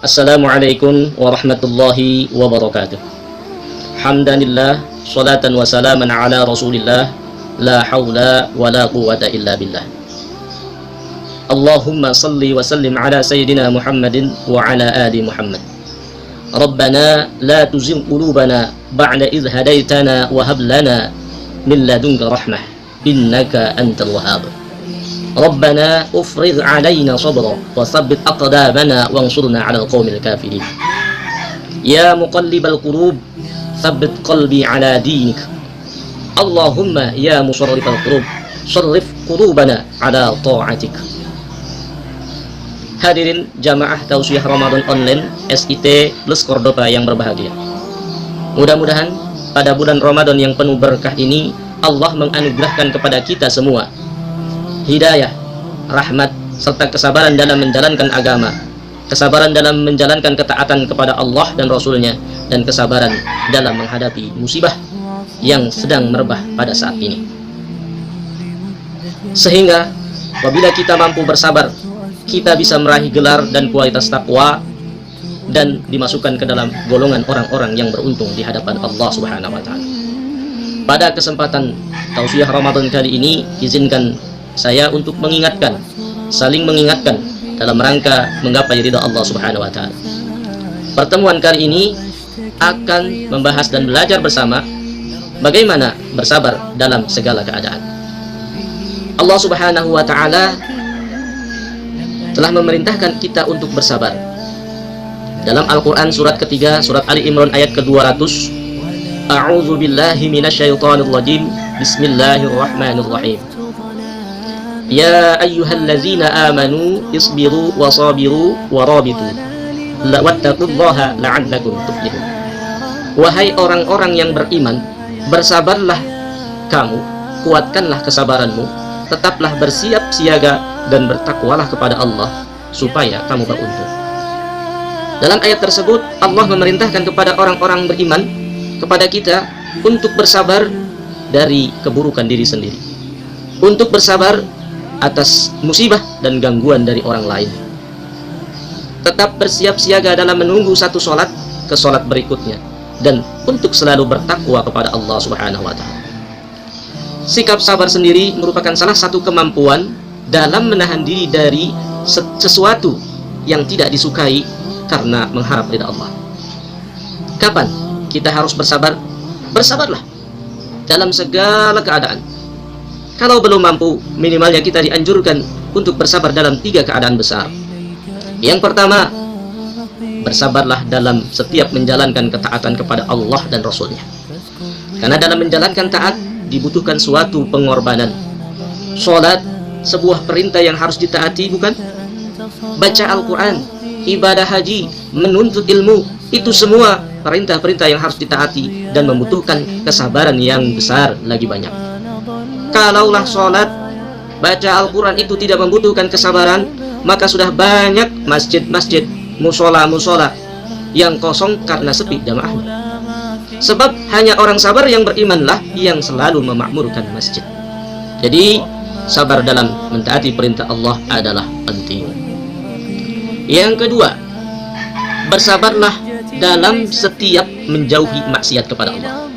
Assalamualaikum warahmatullahi wabarakatuh. Hamdanillah, salatan wa salaman ala rasulillah, la hawla wa la quwwata illa billah. Allahumma salli wa sallim ala sayyidina Muhammadin wa ala ali Muhammad. Rabbana la tuzigh qulubana ba'da idh hadaitana wa hab lana min ladunka rahmah innaka antal wahhab. Rabbana ufrigh alaina sabra wa tsabbit aqdamana wansurna 'alal qaumil kafirin. Ya muqallibal qulub tsabbit qalbi 'ala dinik. Allahumma ya musarrifal qulub sarrif qulubana 'ala ta'atik. Hadirin jamaah Tausiah Ramadan Online SIT Plus Cordoba yang berbahagia. Mudah-mudahan pada bulan Ramadan yang penuh berkah ini Allah menganugerahkan kepada kita semua hidayah, rahmat, serta kesabaran dalam menjalankan agama, kesabaran dalam menjalankan ketaatan kepada Allah dan Rasulnya, dan kesabaran dalam menghadapi musibah yang sedang merebah pada saat ini. Sehingga apabila kita mampu bersabar, kita bisa meraih gelar dan kualitas takwa dan dimasukkan ke dalam golongan orang-orang yang beruntung di hadapan Allah Subhanahu wa Ta'ala. Pada kesempatan Tausiah Ramadan kali ini, izinkan saya untuk mengingatkan, saling mengingatkan dalam rangka menggapai ridha Allah Subhanahu wa Ta'ala. Pertemuan kali ini akan membahas dan belajar bersama bagaimana bersabar dalam segala keadaan. Allah Subhanahu wa Ta'ala telah memerintahkan kita untuk bersabar. Dalam Al-Quran surat ketiga, surat Ali Imran ayat ke-200, A'udzu billahi minasyaitonir rajim. Bismillahirrahmanirrahim. Ya ayyuhallazina amanu isbiru wa sabiru wa rabitu wattaqullaha la'allakum tuflihun. Wahai orang-orang yang beriman, bersabarlah kamu, kuatkanlah kesabaranmu, tetaplah bersiap siaga dan bertakwalah kepada Allah supaya kamu beruntung. Dalam ayat tersebut Allah memerintahkan kepada orang-orang beriman, kepada kita, untuk bersabar dari keburukan diri sendiri, untuk bersabar atas musibah dan gangguan dari orang lain. Tetap bersiap siaga dalam menunggu satu sholat ke sholat berikutnya, dan untuk selalu bertakwa kepada Allah Subhanahu wa Ta'ala. Sikap sabar sendiri merupakan salah satu kemampuan dalam menahan diri dari sesuatu yang tidak disukai karena mengharap ridha Allah. Kapan kita harus bersabar? Bersabarlah dalam segala keadaan. Kalau belum mampu, minimalnya kita dianjurkan untuk bersabar dalam 3 keadaan besar. Yang pertama, bersabarlah dalam setiap menjalankan ketaatan kepada Allah dan Rasulnya. Karena dalam menjalankan taat dibutuhkan suatu pengorbanan. Sholat, sebuah perintah yang harus ditaati, bukan? Baca Al-Quran, ibadah haji, menuntut ilmu, itu semua perintah-perintah yang harus ditaati dan membutuhkan kesabaran yang besar lagi banyak. Kalaulah sholat, baca Al-Quran itu tidak membutuhkan kesabaran, maka sudah banyak masjid-masjid, musola-musola yang kosong karena sepi jamaahnya. Sebab hanya orang sabar yang berimanlah yang selalu memakmurkan masjid. Jadi sabar dalam mentaati perintah Allah adalah penting. Yang kedua, bersabarlah dalam setiap menjauhi maksiat kepada Allah.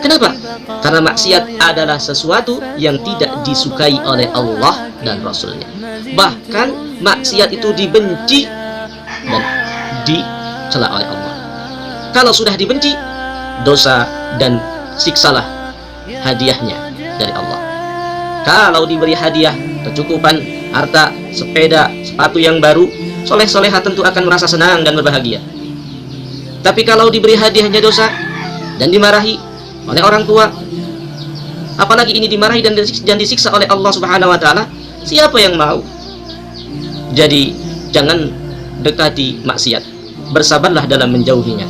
Kenapa? Karena maksiat adalah sesuatu yang tidak disukai oleh Allah dan Rasulnya. Bahkan maksiat itu dibenci dan dicela oleh Allah. Kalau sudah dibenci, dosa dan siksalah hadiahnya dari Allah. Kalau diberi hadiah, kecukupan, harta, sepeda, sepatu yang baru, soleh-soleha tentu akan merasa senang dan berbahagia. Tapi kalau diberi hadiahnya dosa dan dimarahi oleh orang tua, apalagi ini dimarahi dan disiksa oleh Allah Subhanahu wa Ta'ala, siapa yang mau? Jadi jangan dekati maksiat, bersabarlah dalam menjauhinya.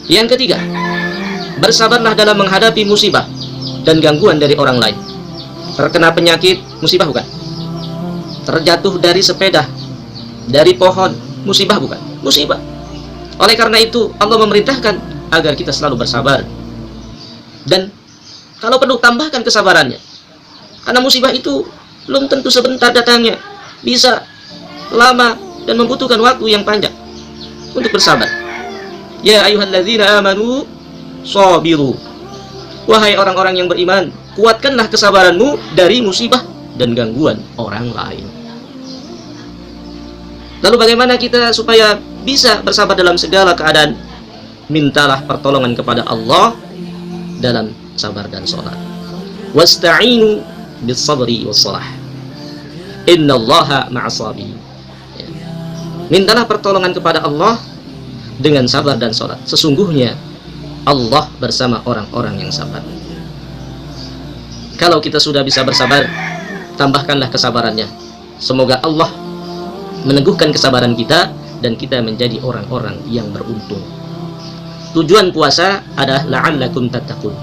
Yang ketiga, bersabarlah dalam menghadapi musibah dan gangguan dari orang lain. Terkena penyakit, musibah bukan? Terjatuh dari sepeda, dari pohon, musibah bukan? Musibah. Oleh karena itu Allah memerintahkan agar kita selalu bersabar. Dan kalau perlu tambahkan kesabarannya, karena musibah itu belum tentu sebentar datangnya, bisa lama dan membutuhkan waktu yang panjang untuk bersabar. Ya ayyuhalladzina amanu sabiru. Wahai orang-orang yang beriman, kuatkanlah kesabaranmu dari musibah dan gangguan orang lain. Lalu bagaimana kita supaya bisa bersabar dalam segala keadaan? Mintalah pertolongan kepada Allah dalam sabar dan sholat. Wasta'inu bis sabri was salah. Innallaha ma'as sabirin. Mintalah pertolongan kepada Allah dengan sabar dan sholat. Sesungguhnya Allah bersama orang-orang yang sabar. Kalau kita sudah bisa bersabar, tambahkanlah kesabarannya. Semoga Allah meneguhkan kesabaran kita dan kita menjadi orang-orang yang beruntung. Tujuan puasa adalah la'allakum tattaqun.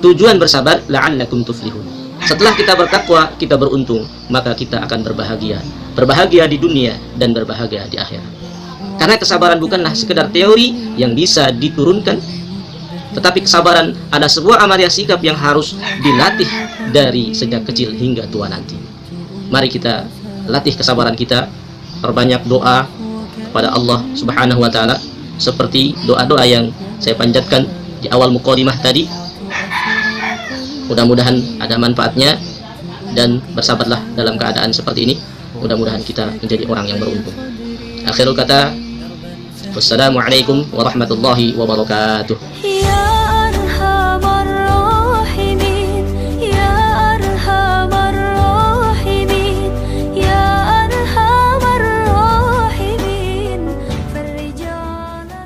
Tujuan bersabar la'allakum tuflihun. Setelah kita bertakwa, kita beruntung, maka kita akan berbahagia. Berbahagia di dunia dan berbahagia di akhirat. Karena kesabaran bukanlah sekedar teori yang bisa diturunkan, tetapi kesabaran ada sebuah amalia sikap yang harus dilatih dari sejak kecil hingga tua nanti. Mari kita latih kesabaran kita, perbanyak doa kepada Allah Subhanahu wa taala seperti doa-doa yang saya panjatkan di awal mukadimah tadi. Mudah-mudahan ada manfaatnya dan bersabarlah dalam keadaan seperti ini. Mudah-mudahan kita menjadi orang yang beruntung. Akhirul kata, wassalamualaikum warahmatullahi wabarakatuh.